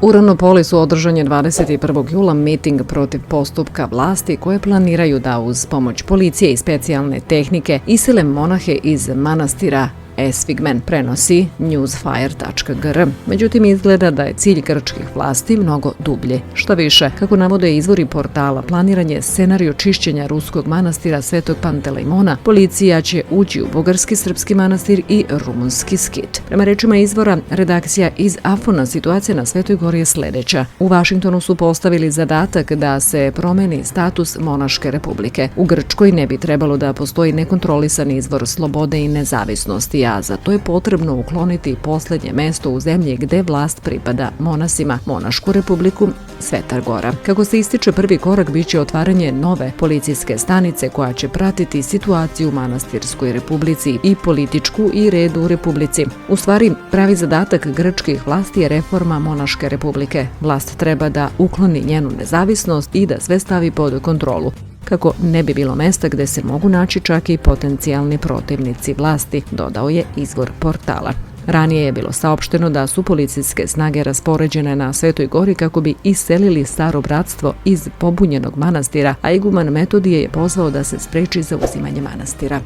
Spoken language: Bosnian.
U Ravnopolisu održan je 21. jula miting protiv postupka vlasti koje planiraju da uz pomoć policije i specijalne tehnike isele monahe iz manastira Esfigmen, prenosi newsfire.gr. Međutim, izgleda da je cilj grčkih vlasti mnogo dublje. Šta više, kako navode izvori portala, planiran je scenario čišćenja ruskog manastira Svetog Pantelejmona. Policija će ući u bugarski srpski manastir i rumunski Skit. Prema rečima izvora, redakcija iz Afona, situacija na Svetoj gori je sledeća. U Vašingtonu su postavili zadatak da se promeni status monaške republike. U Grčkoj ne bi trebalo da postoji nekontrolisan izvor slobode i nezavisnosti, a za to je potrebno ukloniti poslednje mesto u zemlji gde vlast pripada monasima, Monašku republiku Sveta Gora. Kako se ističe, prvi korak biće otvaranje nove policijske stanice koja će pratiti situaciju u manastirskoj republici i političku i red u republici. U stvari, pravi zadatak grčkih vlasti je reforma Monaške republike. Vlast treba da ukloni njenu nezavisnost i da sve stavi pod kontrolu, kako ne bi bilo mesta gde se mogu naći čak i potencijalni protivnici vlasti, dodao je izvor portala. Ranije je bilo saopšteno da su policijske snage raspoređene na Svetoj gori kako bi iselili Staro bratstvo iz pobunjenog manastira, a iguman Metodije je pozvao da se spreči zauzimanje manastira.